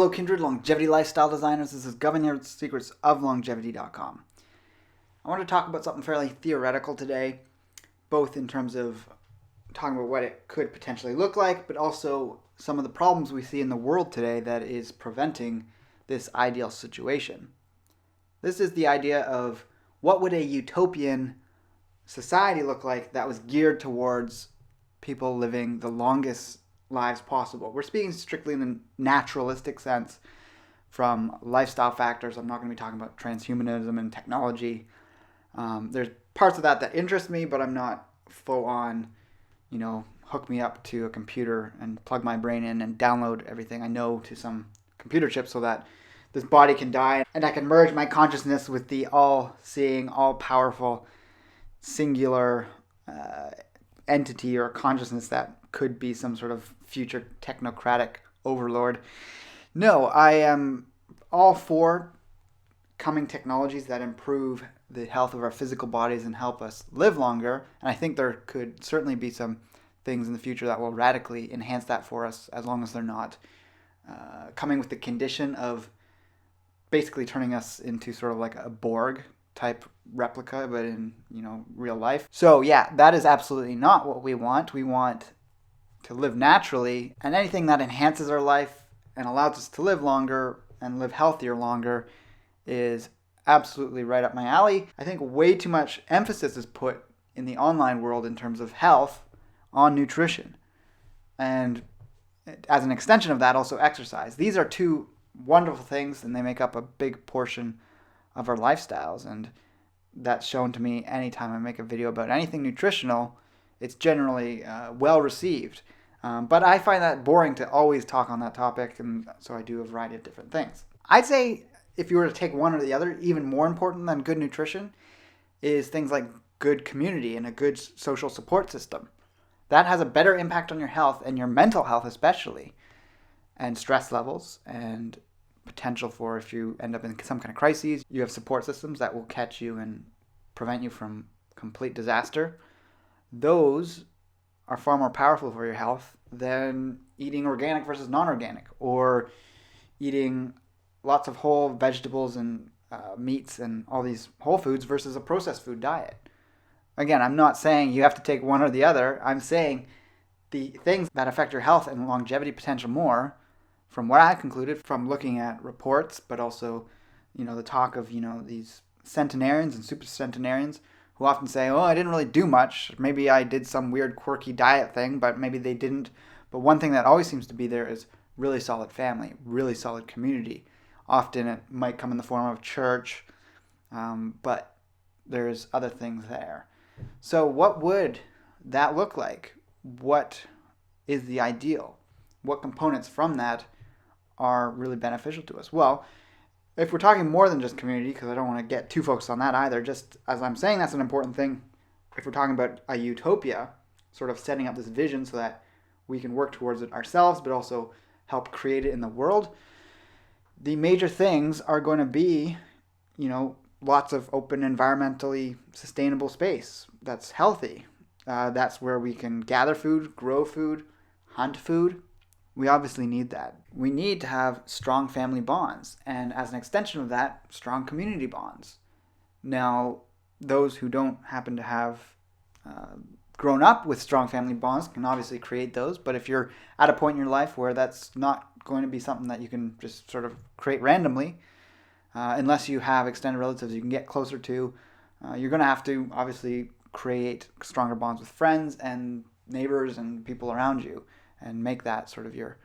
Hello, kindred longevity lifestyle designers. This is Govern Your Secrets of Longevity.com. I want to talk about something fairly theoretical today, both in terms of talking about what it could potentially look like, but also some of the problems we see in the world today that is preventing this ideal situation. This is the idea of what would a utopian society look like that was geared towards people living the longest lives possible. We're speaking strictly in the naturalistic sense from lifestyle factors. I'm not going to be talking about transhumanism and technology. There's parts of that interest me, but I'm not full on, hook me up to a computer and plug my brain in and download everything I know to some computer chip so that this body can die and I can merge my consciousness with the all-seeing, all-powerful, singular entity or consciousness that could be some sort of future technocratic overlord. No, I am all for coming technologies that improve the health of our physical bodies and help us live longer. And I think there could certainly be some things in the future that will radically enhance that for us, as long as they're not coming with the condition of basically turning us into sort of like a Borg type replica, but in real life. So yeah, that is absolutely not what we want. We want to live naturally, and anything that enhances our life and allows us to live longer and live healthier longer is absolutely right up my alley. I think way too much emphasis is put in the online world in terms of health on nutrition, and as an extension of that, also exercise. These are two wonderful things, and they make up a big portion of our lifestyles, and that's shown to me anytime I make a video about anything nutritional. It's generally well received, but I find that boring to always talk on that topic, and so I do a variety of different things. I'd say if you were to take one or the other, even more important than good nutrition is things like good community and a good social support system. That has a better impact on your health and your mental health especially, and stress levels, and potential for, if you end up in some kind of crises, you have support systems that will catch you and prevent you from complete disaster. Those are far more powerful for your health than eating organic versus non-organic, or eating lots of whole vegetables and meats and all these whole foods versus a processed food diet. Again, I'm not saying you have to take one or the other. I'm saying the things that affect your health and longevity potential more, from what I concluded from looking at reports, but also, the talk of, these centenarians and super centenarians who often say, oh, I didn't really do much. Maybe I did some weird quirky diet thing, but maybe they didn't. But one thing that always seems to be there is really solid family, really solid community. Often it might come in the form of church, but there's other things there. So what would that look like? What is the ideal? What components from that are really beneficial to us? Well, if we're talking more than just community, because I don't want to get too focused on that either, just as I'm saying that's an important thing, if we're talking about a utopia, sort of setting up this vision so that we can work towards it ourselves, but also help create it in the world, the major things are going to be, lots of open, environmentally sustainable space that's healthy. That's where we can gather food, grow food, hunt food. We obviously need that. We need to have strong family bonds, and as an extension of that, strong community bonds. Now, those who don't happen to have grown up with strong family bonds can obviously create those, but if you're at a point in your life where that's not going to be something that you can just sort of create randomly, unless you have extended relatives you can get closer to, you're going to have to obviously create stronger bonds with friends and neighbors and people around you, and make that sort of your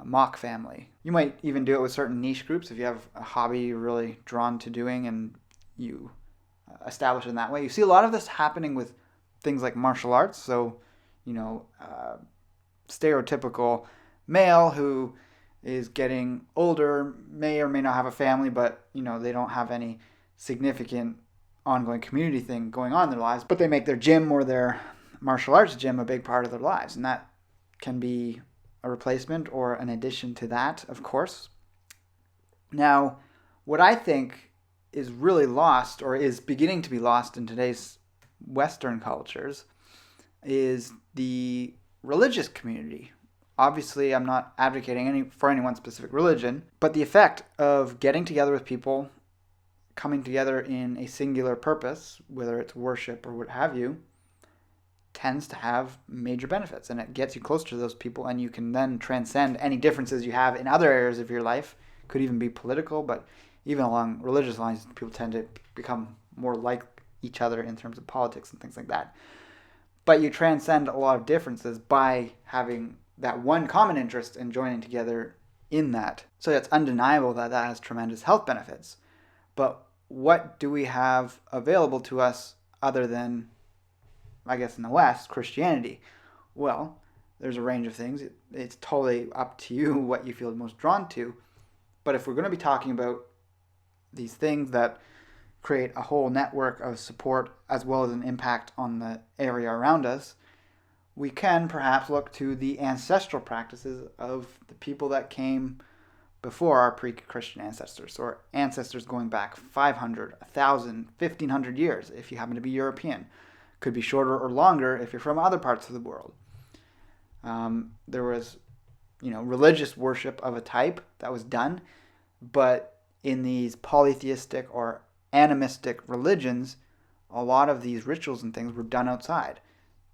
mock family. You might even do it with certain niche groups if you have a hobby you're really drawn to doing and you establish it in that way. You see a lot of this happening with things like martial arts. So, stereotypical male who is getting older, may or may not have a family, but, they don't have any significant ongoing community thing going on in their lives, but they make their gym or their martial arts gym a big part of their lives. And that can be a replacement or an addition to that, of course. Now, what I think is really lost, or is beginning to be lost in today's Western cultures, is the religious community Obviously, I'm not advocating for any one specific religion, but the effect of getting together with people, coming together in a singular purpose, whether it's worship or what have you, tends to have major benefits, and it gets you closer to those people, and you can then transcend any differences you have in other areas of your life. Could even be political, but even along religious lines, people tend to become more like each other in terms of politics and things like that. But you transcend a lot of differences by having that one common interest and joining together in that. So it's undeniable that that has tremendous health benefits. But what do we have available to us other than, I guess in the West, Christianity? Well, there's a range of things. It's totally up to you what you feel most drawn to. But if we're going to be talking about these things that create a whole network of support as well as an impact on the area around us, we can perhaps look to the ancestral practices of the people that came before our pre-Christian ancestors, or ancestors going back 500, 1,000, 1,500 years if you happen to be European. Could be shorter or longer if you're from other parts of the world. There was, religious worship of a type that was done, but in these polytheistic or animistic religions, a lot of these rituals and things were done outside.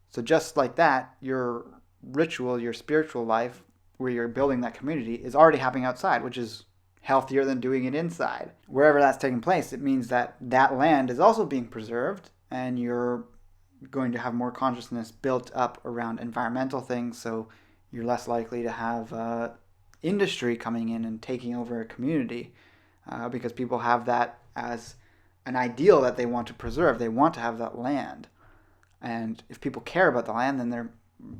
So just like that, your ritual, your spiritual life, where you're building that community, is already happening outside, which is healthier than doing it inside. Wherever that's taking place, it means that that land is also being preserved, and you're going to have more consciousness built up around environmental things, so you're less likely to have industry coming in and taking over a community, because people have that as an ideal that they want to preserve. They want to have that land. And if people care about the land, then they're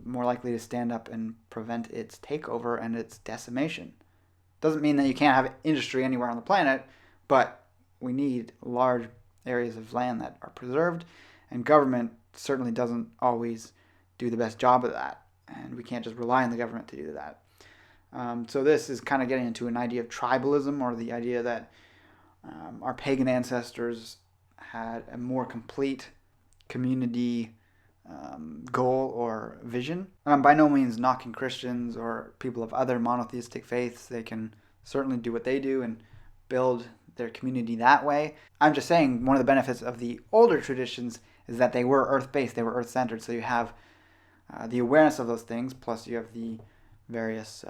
more likely to stand up and prevent its takeover and its decimation. Doesn't mean that you can't have industry anywhere on the planet, but we need large areas of land that are preserved, and government certainly doesn't always do the best job of that, and we can't just rely on the government to do that. So this is kind of getting into an idea of tribalism, or the idea that our pagan ancestors had a more complete community goal or vision. I'm by no means knocking Christians or people of other monotheistic faiths. They can certainly do what they do and build their community that way. I'm just saying one of the benefits of the older traditions is that they were earth-based, they were earth-centered. So you have the awareness of those things, plus you have the various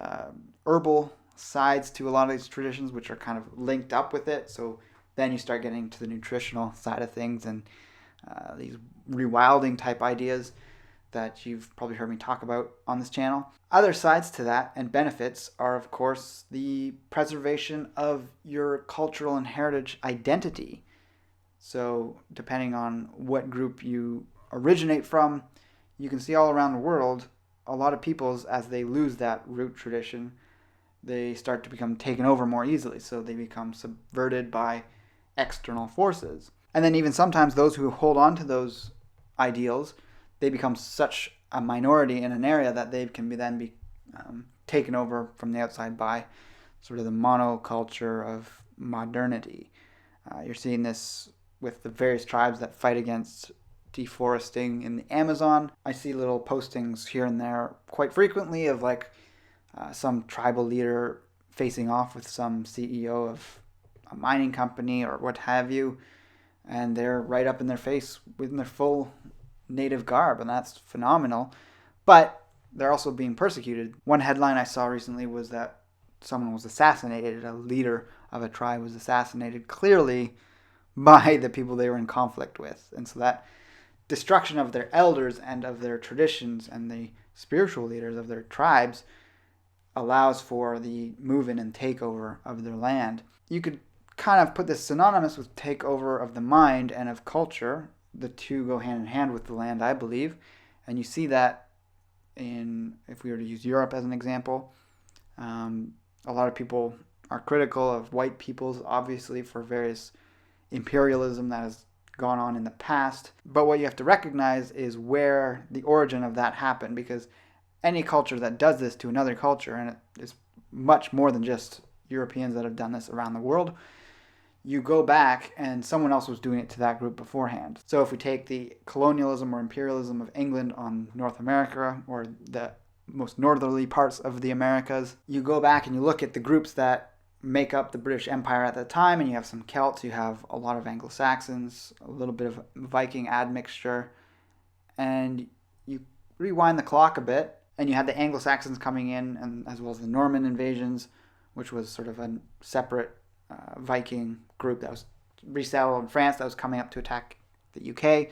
herbal sides to a lot of these traditions, which are kind of linked up with it. So then you start getting to the nutritional side of things and these rewilding type ideas that you've probably heard me talk about on this channel. Other sides to that and benefits are, of course, the preservation of your cultural and heritage identity. So depending on what group you originate from, you can see all around the world, a lot of peoples, as they lose that root tradition, they start to become taken over more easily. So they become subverted by external forces. And then even sometimes those who hold on to those ideals, they become such a minority in an area that they can then be taken over from the outside by sort of the monoculture of modernity. You're seeing this with the various tribes that fight against deforesting in the Amazon. I see little postings here and there quite frequently of some tribal leader facing off with some CEO of a mining company or what have you, and they're right up in their face in their full native garb, and that's phenomenal. But they're also being persecuted. One headline I saw recently was that someone was assassinated, a leader of a tribe was assassinated, clearly by the people they were in conflict with. And so that destruction of their elders and of their traditions and the spiritual leaders of their tribes allows for the move-in and takeover of their land. You could kind of put this synonymous with takeover of the mind and of culture. The two go hand in hand with the land, I believe. And you see that if we were to use Europe as an example, a lot of people are critical of white peoples, obviously, for various imperialism that has gone on in the past. But what you have to recognize is where the origin of that happened, because any culture that does this to another culture, and it is much more than just Europeans that have done this around the world, you go back and someone else was doing it to that group beforehand. So if we take the colonialism or imperialism of England on North America, or the most northerly parts of the Americas. You go back and you look at the groups that make up the British Empire at the time, and you have some Celts, you have a lot of Anglo-Saxons, a little bit of Viking admixture, and you rewind the clock a bit, and you had the Anglo-Saxons coming in, and as well as the Norman invasions, which was sort of a separate Viking group that was resettled in France that was coming up to attack the UK.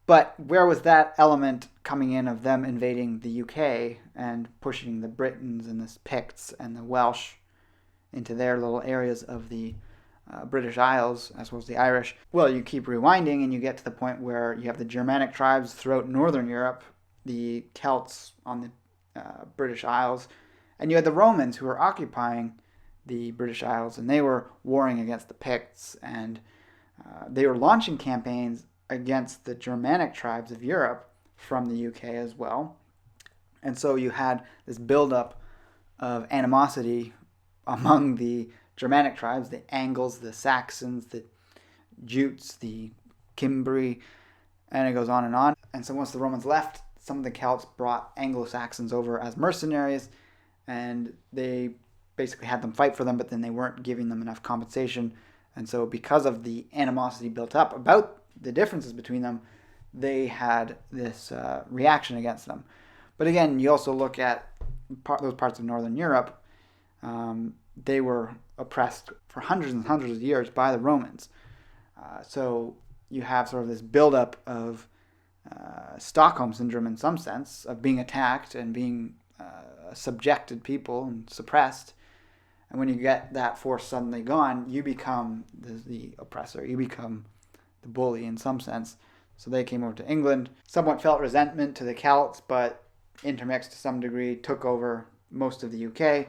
But where was that element coming in of them invading the UK and pushing the Britons and the Picts and the Welsh into their little areas of the British Isles, as well as the Irish? Well, you keep rewinding and you get to the point where you have the Germanic tribes throughout Northern Europe, the Celts on the British Isles, and you had the Romans who were occupying the British Isles, and they were warring against the Picts, and they were launching campaigns against the Germanic tribes of Europe from the UK as well. And so you had this buildup of animosity among the Germanic tribes, the Angles, the Saxons, the Jutes, the Cimbri, and it goes on and on. And so once the Romans left, some of the Celts brought Anglo-Saxons over as mercenaries, and they basically had them fight for them, but then they weren't giving them enough compensation. And so because of the animosity built up about the differences between them, they had this reaction against them. But again, you also look at those parts of Northern Europe, they were oppressed for hundreds and hundreds of years by the Romans. So you have sort of this buildup of Stockholm syndrome in some sense, of being attacked and being subjected people and suppressed. And when you get that force suddenly gone, you become the oppressor. You become the bully in some sense. So they came over to England, somewhat felt resentment to the Celts, but intermixed to some degree, took over most of the UK.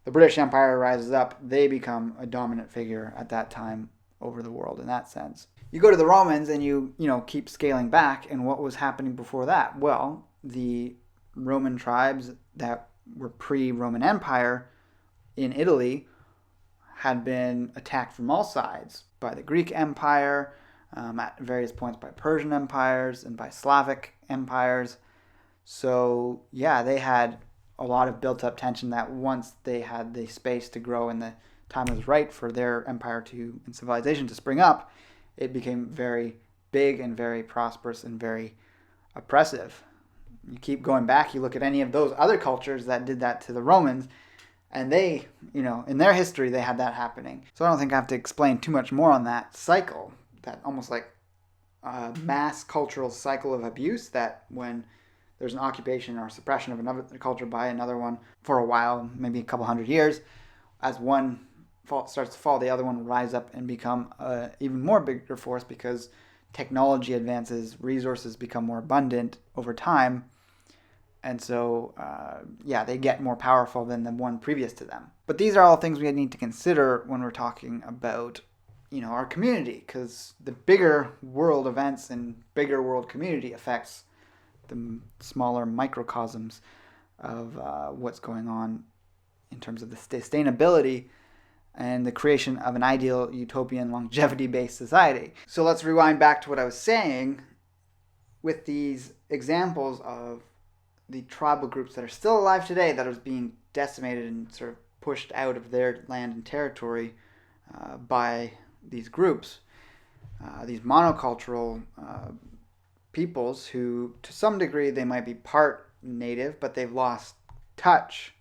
The British Empire rises up. They become a dominant figure at that time over the world in that sense. You go to the Romans and you keep scaling back, and what was happening before that? Well, the Roman tribes that were pre-Roman Empire in Italy had been attacked from all sides by the Greek Empire, at various points by Persian empires and by Slavic empires. So yeah, they had a lot of built-up tension that once they had the space to grow and the time was right for their empire and civilization to spring up, it became very big and very prosperous and very oppressive. You keep going back, you look at any of those other cultures that did that to the Romans, and they, in their history, they had that happening. So I don't think I have to explain too much more on that cycle, that almost like a mass cultural cycle of abuse, that when there's an occupation or suppression of another culture by another one for a while, maybe a couple hundred years, as one starts to fall, the other one will rise up and become an even more bigger force because technology advances, resources become more abundant over time. And so, they get more powerful than the one previous to them. But these are all things we need to consider when we're talking about, our community, because the bigger world events and bigger world community affects the smaller microcosms of what's going on in terms of the sustainability and the creation of an ideal utopian longevity-based society. So let's rewind back to what I was saying with these examples of the tribal groups that are still alive today that are being decimated and sort of pushed out of their land and territory by these groups, these monocultural peoples who, to some degree, they might be part native, but they've lost touch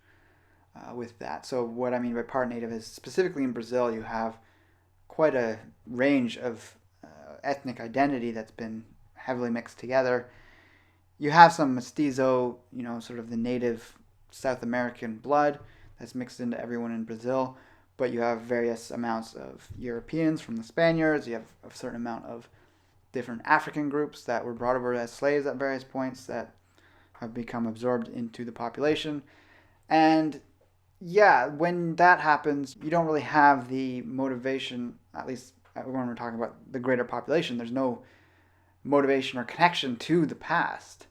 with that. So what I mean by part native is specifically in Brazil, you have quite a range of ethnic identity that's been heavily mixed together. You have some mestizo, sort of the native South American blood that's mixed into everyone in Brazil, but you have various amounts of Europeans from the Spaniards. You have a certain amount of different African groups that were brought over as slaves at various points that have become absorbed into the population. And yeah, when that happens, you don't really have the motivation, at least when we're talking about the greater population, there's no motivation or connection to the past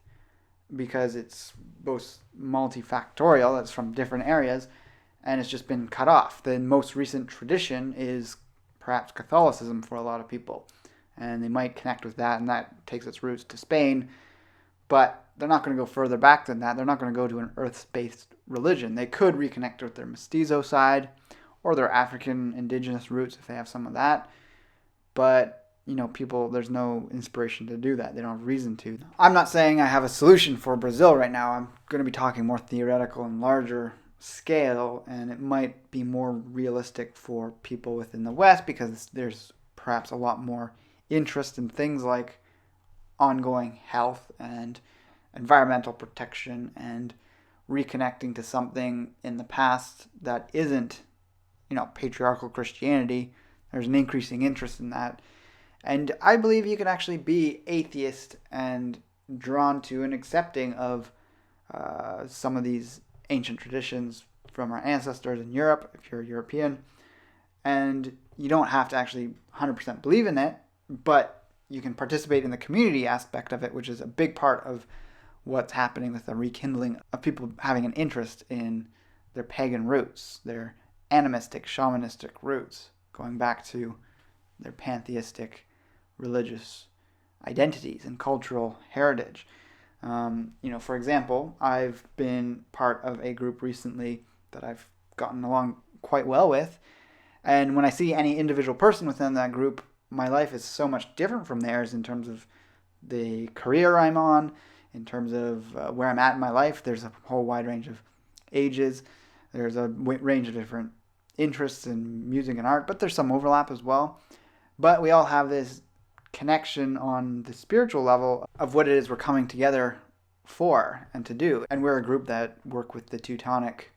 because it's both multifactorial, it's from different areas, and it's just been cut off. The most recent tradition is perhaps Catholicism for a lot of people, and they might connect with that, and that takes its roots to Spain, But they're not going to go further back than that. They're not going to go to an earth-based religion. They could reconnect with their mestizo side or their African indigenous roots if they have some of that. But people, there's no inspiration to do that. They don't have reason to. I'm not saying I have a solution for Brazil right now. I'm going to be talking more theoretical and larger scale, and it might be more realistic for people within the West because there's perhaps a lot more interest in things like ongoing health and environmental protection and reconnecting to something in the past that isn't, patriarchal Christianity. There's an increasing interest in that. And I believe you can actually be atheist and drawn to and accepting of some of these ancient traditions from our ancestors in Europe, if you're European. And you don't have to actually 100% believe in it, but you can participate in the community aspect of it, which is a big part of what's happening with the rekindling of people having an interest in their pagan roots, their animistic, shamanistic roots, going back to their pantheistic religious identities and cultural heritage. For example, I've been part of a group recently that I've gotten along quite well with, and when I see any individual person within that group, my life is so much different from theirs in terms of the career I'm on, in terms of where I'm at in my life. There's a whole wide range of ages. There's a range of different interests in music and art, but there's some overlap as well. But we all have this connection on the spiritual level of what it is we're coming together for and to do. And we're a group that work with the Teutonic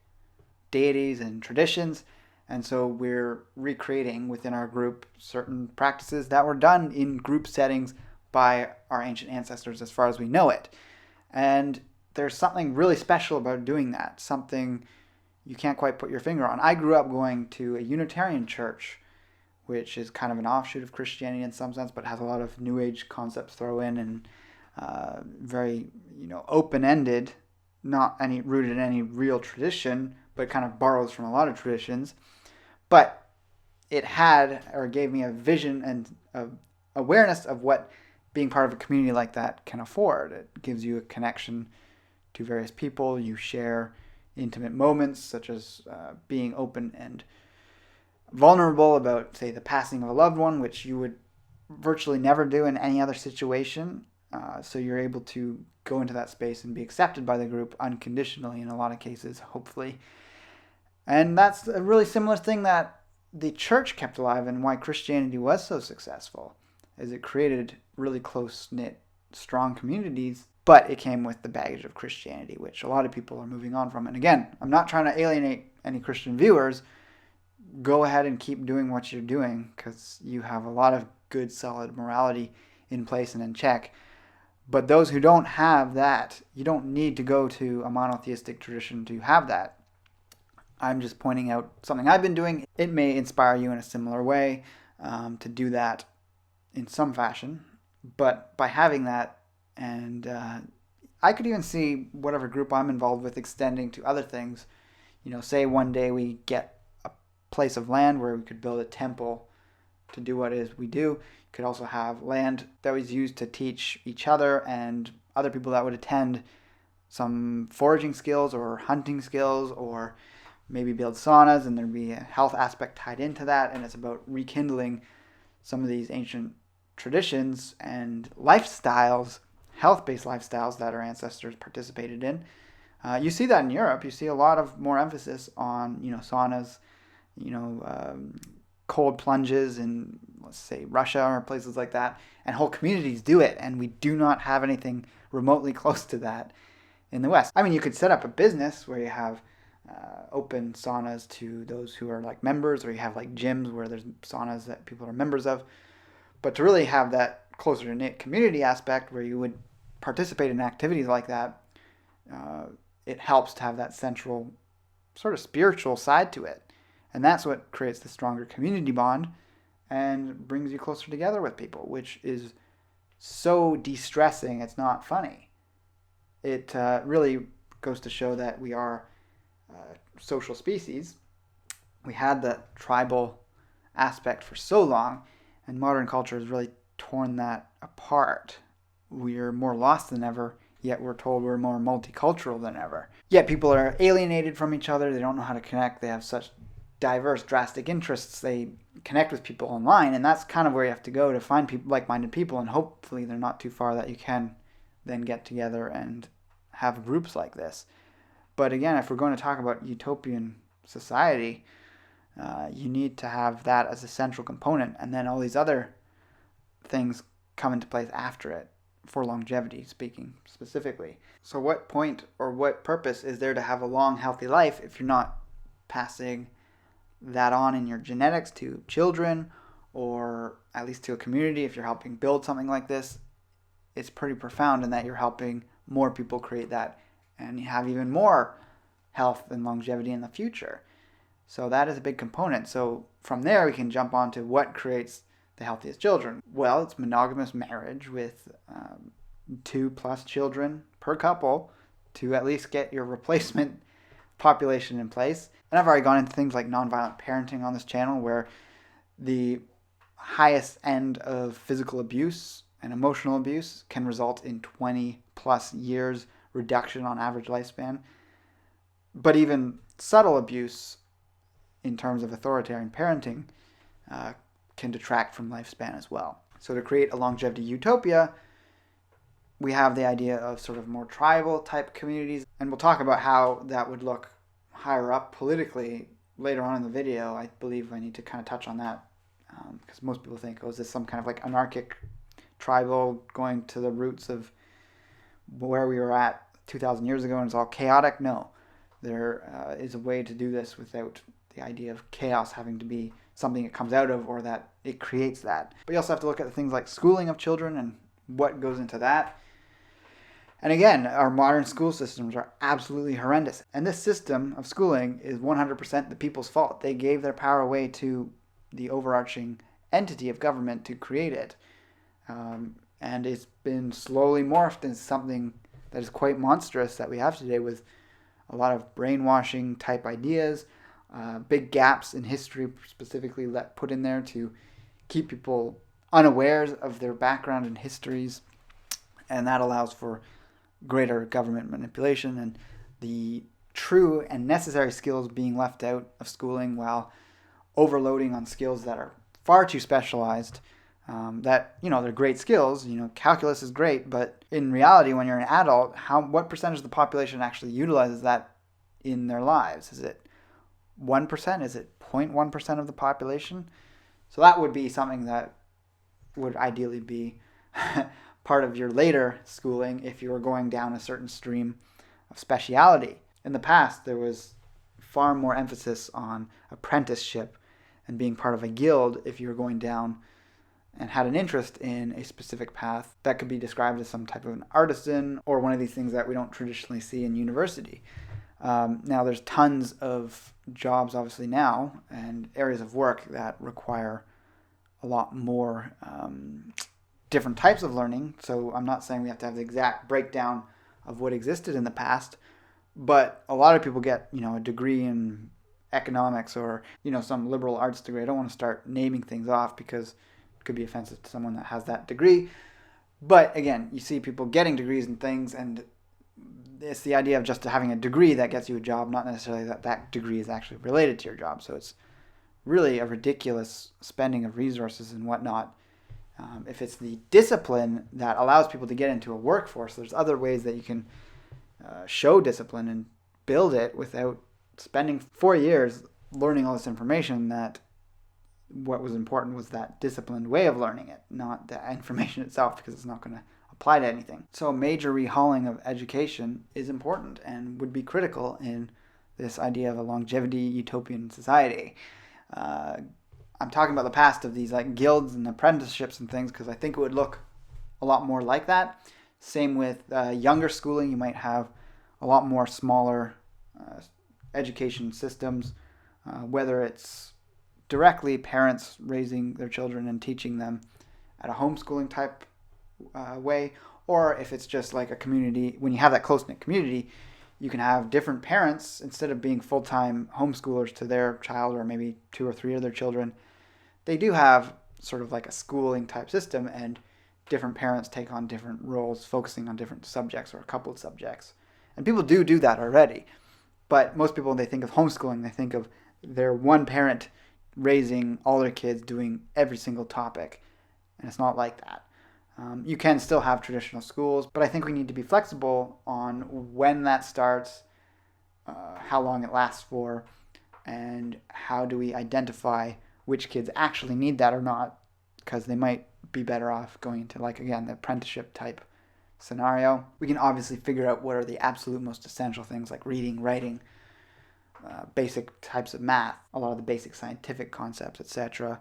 deities and traditions. And so we're recreating within our group certain practices that were done in group settings by our ancient ancestors as far as we know it. And there's something really special about doing that, something you can't quite put your finger on. I grew up going to a Unitarian church, which is kind of an offshoot of Christianity in some sense, but has a lot of New Age concepts thrown in and very, open-ended, not any rooted in any real tradition, but kind of borrows from a lot of traditions. But it had, or gave me a vision and awareness of what being part of a community like that can afford. It gives you a connection to various people. You share intimate moments, such as being open and vulnerable about, say, the passing of a loved one, which you would virtually never do in any other situation. So you're able to go into that space and be accepted by the group unconditionally in a lot of cases, hopefully. And that's a really similar thing that the church kept alive and why Christianity was so successful, is it created really close-knit, strong communities, but it came with the baggage of Christianity, which a lot of people are moving on from. And again, I'm not trying to alienate any Christian viewers. Go ahead and keep doing what you're doing because you have a lot of good, solid morality in place and in check. But those who don't have that, you don't need to go to a monotheistic tradition to have that. I'm just pointing out something I've been doing. It may inspire you in a similar way to do that in some fashion. But by having that, and I could even see whatever group I'm involved with extending to other things. Say one day we get a place of land where we could build a temple to do what it is we do. You could also have land that was used to teach each other and other people that would attend some foraging skills or hunting skills, or maybe build saunas, and there'd be a health aspect tied into that. And it's about rekindling some of these ancient traditions and lifestyles, health-based lifestyles that our ancestors participated in. You see that in Europe. You see a lot of more emphasis on, saunas, cold plunges in, let's say, Russia or places like that. And whole communities do it. And we do not have anything remotely close to that in the West. I mean, you could set up a business where you have open saunas to those who are like members, or you have like gyms where there's saunas that people are members of. But to really have that closer to knit community aspect where you would participate in activities like that, it helps to have that central sort of spiritual side to it. And that's what creates the stronger community bond and brings you closer together with people, which is so de-stressing, it's not funny. It really goes to show that we are social species. We had that tribal aspect for so long, and modern culture has really torn that apart. We're more lost than ever yet we're told we're more multicultural than ever. Yet people are alienated from each other. They don't know how to connect. They have such diverse, drastic interests. They connect with people online, and that's kind of where you have to go to find people, like-minded people, and hopefully they're not too far that you can then get together and have groups like this. But again, if we're going to talk about utopian society, you need to have that as a central component, and then all these other things come into place after it, for longevity speaking specifically. So what point or what purpose is there to have a long, healthy life if you're not passing that on in your genetics to children, or at least to a community? If you're helping build something like this, it's pretty profound in that you're helping more people create that and you have even more health and longevity in the future. So that is a big component. So from there we can jump on to what creates the healthiest children. Well, it's monogamous marriage with 2+ children per couple to at least get your replacement population in place. And I've already gone into things like nonviolent parenting on this channel, where the highest end of physical abuse and emotional abuse can result in 20+ years reduction on average lifespan. But even subtle abuse in terms of authoritarian parenting can detract from lifespan as well. So to create a longevity utopia, we have the idea of sort of more tribal type communities, and we'll talk about how that would look higher up politically later on in the video. I believe I need to kind of touch on that because most people think, oh, is this some kind of like anarchic tribal going to the roots of where we were at 2,000 years ago and it's all chaotic? No, there is a way to do this without the idea of chaos having to be something it comes out of or that it creates that. But you also have to look at things like schooling of children and what goes into that. And again, our modern school systems are absolutely horrendous. And this system of schooling is 100% the people's fault. They gave their power away to the overarching entity of government to create it. And it's been slowly morphed into something that is quite monstrous that we have today, with a lot of brainwashing type ideas, big gaps in history specifically put in there to keep people unawares of their background and histories. And that allows for greater government manipulation and the true and necessary skills being left out of schooling, while overloading on skills that are far too specialized. That, they're great skills. Calculus is great, but in reality, when you're an adult, what percentage of the population actually utilizes that in their lives? Is it 1%? Is it 0.1% of the population? So that would be something that would ideally be part of your later schooling if you were going down a certain stream of speciality. In the past, there was far more emphasis on apprenticeship and being part of a guild if you were going down and had an interest in a specific path that could be described as some type of an artisan or one of these things that we don't traditionally see in university. Now, there's tons of jobs, obviously, now and areas of work that require a lot more different types of learning. So I'm not saying we have to have the exact breakdown of what existed in the past, but a lot of people get, a degree in economics or, some liberal arts degree. I don't want to start naming things off because it could be offensive to someone that has that degree. But again, you see people getting degrees in things, and it's the idea of just having a degree that gets you a job, not necessarily that degree is actually related to your job. So it's really a ridiculous spending of resources and whatnot. If it's the discipline that allows people to get into a workforce, there's other ways that you can show discipline and build it without spending 4 years learning all this information. That what was important was that disciplined way of learning it, not the information itself, because it's not going to apply to anything. So a major rehauling of education is important and would be critical in this idea of a longevity utopian society. I'm talking about the past of these like guilds and apprenticeships and things because I think it would look a lot more like that. Same with younger schooling. You might have a lot more smaller education systems, whether it's directly parents raising their children and teaching them at a homeschooling type way, or if it's just like a community. When you have that close-knit community, you can have different parents, instead of being full-time homeschoolers to their child or maybe 2 or 3 of their children, they do have sort of like a schooling type system, and different parents take on different roles, focusing on different subjects or a couple of subjects. And people do that already. But most people, when they think of homeschooling, they think of their one parent raising all their kids, doing every single topic. And it's not like that. You can still have traditional schools, but I think we need to be flexible on when that starts, how long it lasts for, and how do we identify which kids actually need that or not, because they might be better off going into, like, again, the apprenticeship type scenario. We can obviously figure out what are the absolute most essential things, like reading, writing, basic types of math, a lot of the basic scientific concepts, etc.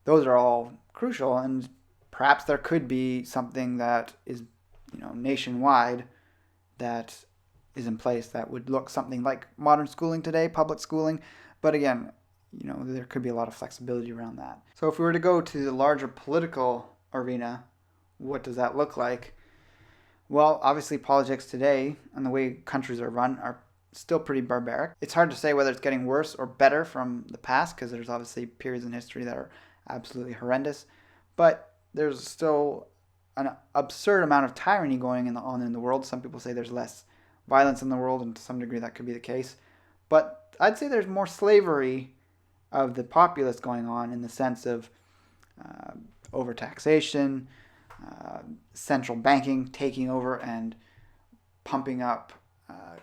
Those are all crucial, and perhaps there could be something that is, nationwide, that is in place that would look something like modern schooling today, public schooling. But again, there could be a lot of flexibility around that. So if we were to go to the larger political arena, what does that look like? Well, obviously politics today and the way countries are run are still pretty barbaric. It's hard to say whether it's getting worse or better from the past, because there's obviously periods in history that are absolutely horrendous. But there's still an absurd amount of tyranny going on in the world. Some people say there's less violence in the world, and to some degree that could be the case. But I'd say there's more slavery of the populace going on, in the sense of overtaxation, central banking taking over and pumping up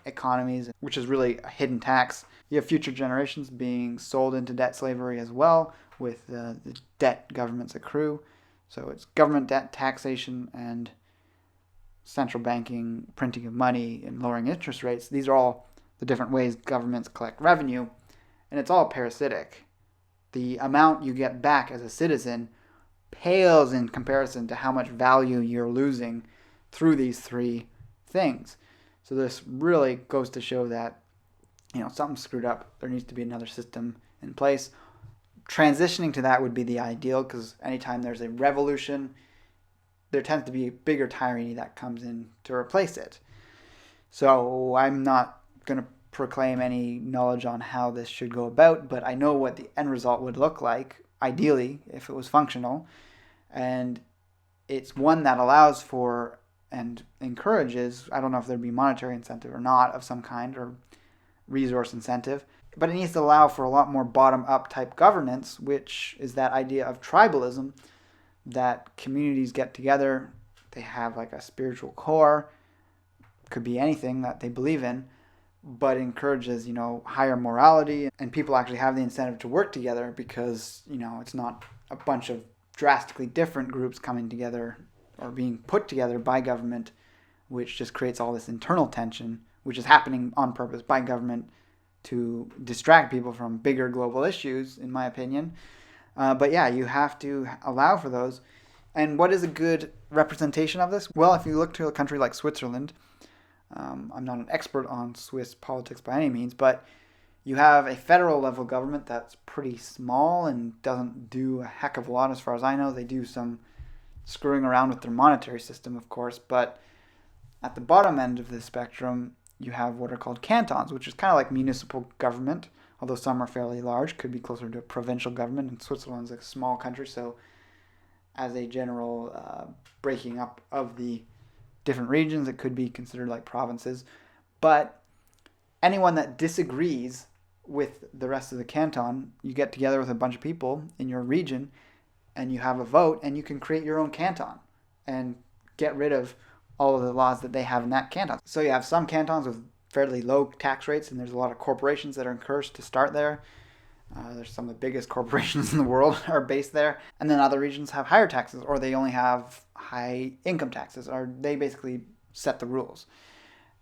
economies, which is really a hidden tax. You have future generations being sold into debt slavery as well, with the debt governments accrue. So it's government debt, taxation, and central banking, printing of money, and lowering interest rates. These are all the different ways governments collect revenue, and it's all parasitic. The amount you get back as a citizen pales in comparison to how much value you're losing through these three things. So this really goes to show that, something's screwed up. There needs to be another system in place. Transitioning to that would be the ideal, because anytime there's a revolution, there tends to be a bigger tyranny that comes in to replace it. So I'm not going to proclaim any knowledge on how this should go about, but I know what the end result would look like, ideally, if it was functional. And it's one that allows for and encourages, I don't know if there'd be monetary incentive or not of some kind, or resource incentive, but it needs to allow for a lot more bottom-up type governance, which is that idea of tribalism, that communities get together, they have like a spiritual core, could be anything that they believe in, but encourages, higher morality, and people actually have the incentive to work together, because, it's not a bunch of drastically different groups coming together or being put together by government, which just creates all this internal tension, which is happening on purpose by government to distract people from bigger global issues, in my opinion. But yeah, you have to allow for those. And what is a good representation of this? Well, if you look to a country like Switzerland, I'm not an expert on Swiss politics by any means, but you have a federal level government that's pretty small and doesn't do a heck of a lot as far as I know. They do some screwing around with their monetary system, of course, but at the bottom end of the spectrum, you have what are called cantons, which is kind of like municipal government, although some are fairly large, could be closer to a provincial government, and Switzerland's a small country, so as a general breaking up of the different regions, it could be considered like provinces. But anyone that disagrees with the rest of the canton, you get together with a bunch of people in your region and you have a vote, and you can create your own canton and get rid of all of the laws that they have in that canton. So you have some cantons with fairly low tax rates, and there's a lot of corporations that are encouraged to start there. There's some of the biggest corporations in the world are based there. And then other regions have higher taxes, or they only have high income taxes, or they basically set the rules.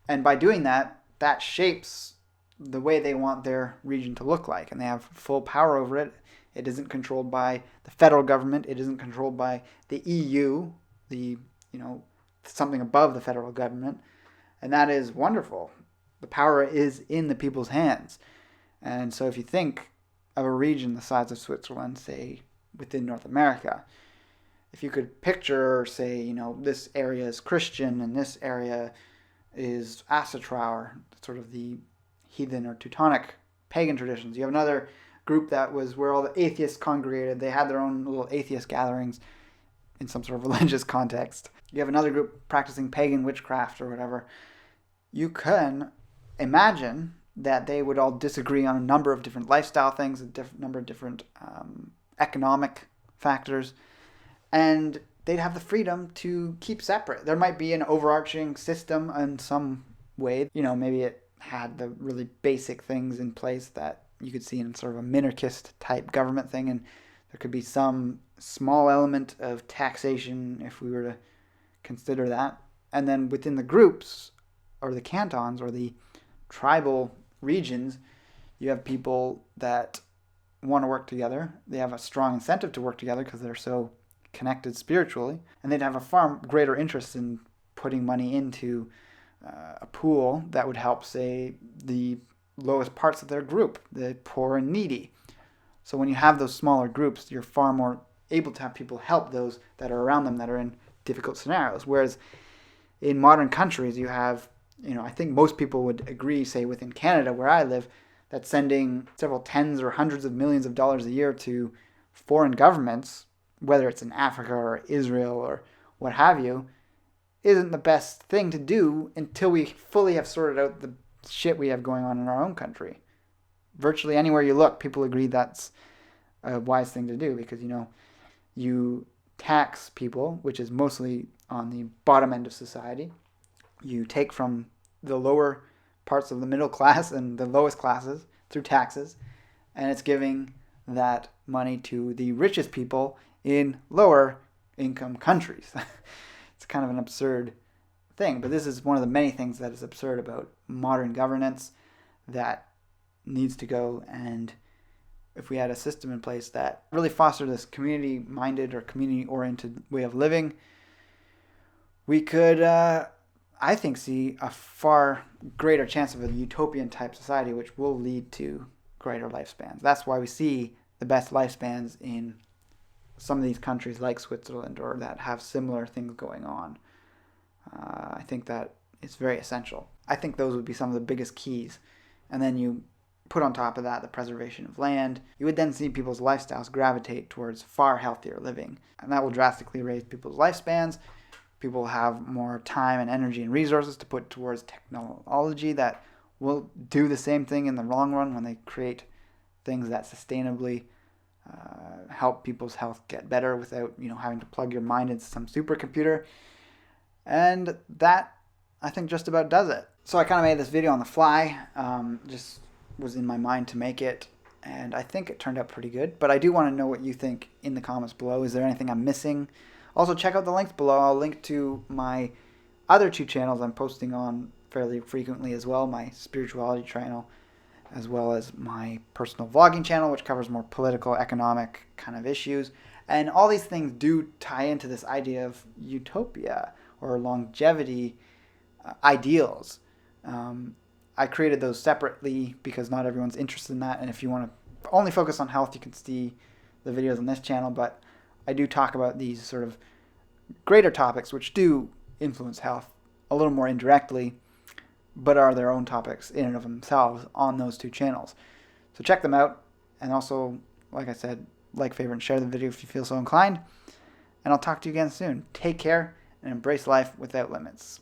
And by doing that, that shapes the way they want their region to look like, and they have full power over it. It isn't controlled by the federal government. It isn't controlled by the EU, something above the federal government. And that is wonderful. The power is in the people's hands. And so if you think of a region the size of Switzerland, say within North America, if you could picture, say, this area is Christian and this area is Asatru, sort of the heathen or Teutonic pagan traditions. You have another group that was where all the atheists congregated. They had their own little atheist gatherings. in some sort of religious context. You have another group practicing pagan witchcraft or whatever. You can imagine that they would all disagree on a number of different lifestyle things, a number of different economic factors, and they'd have the freedom to keep separate. There might be an overarching system in some way. Maybe it had the really basic things in place that you could see in sort of a minarchist type government thing, and there could be some small element of taxation if we were to consider that. And then within the groups or the cantons or the tribal regions, you have people that want to work together. They have a strong incentive to work together because they're so connected spiritually, and they'd have a far greater interest in putting money into a pool that would help, say, the lowest parts of their group, the poor and needy. So when you have those smaller groups, you're far more able to have people help those that are around them that are in difficult scenarios. Whereas in modern countries, you have, I think most people would agree, say within Canada where I live, that sending several tens or hundreds of millions of dollars a year to foreign governments, whether it's in Africa or Israel or what have you, isn't the best thing to do until we fully have sorted out the shit we have going on in our own country. Virtually anywhere you look, people agree that's a wise thing to do because, you tax people, which is mostly on the bottom end of society. You take from the lower parts of the middle class and the lowest classes through taxes, and it's giving that money to the richest people in lower income countries. It's kind of an absurd thing, but this is one of the many things that is absurd about modern governance that needs to go. And if we had a system in place that really fostered this community-minded or community-oriented way of living, we could, I think, see a far greater chance of a utopian type society, which will lead to greater lifespans. That's why we see the best lifespans in some of these countries like Switzerland or that have similar things going on. I think that it's very essential. I think those would be some of the biggest keys. And then you put on top of that the preservation of land. You would then see people's lifestyles gravitate towards far healthier living. And that will drastically raise people's lifespans. People will have more time and energy and resources to put towards technology that will do the same thing in the long run when they create things that sustainably help people's health get better without, having to plug your mind into some supercomputer. And that, I think, just about does it. So I kind of made this video on the fly. Just was in my mind to make it, and I think it turned out pretty good. But I do want to know what you think in the comments below. Is there anything I'm missing? Also, check out the links below. I'll link to my other two channels I'm posting on fairly frequently as well, my spirituality channel, as well as my personal vlogging channel, which covers more political, economic kind of issues. And all these things do tie into this idea of utopia or longevity ideals. I created those separately because not everyone's interested in that. And if you want to only focus on health, you can see the videos on this channel. But I do talk about these sort of greater topics which do influence health a little more indirectly, but are their own topics in and of themselves on those two channels. So check them out. And also, like I said, like, favorite, and share the video if you feel so inclined. And I'll talk to you again soon. Take care and embrace life without limits.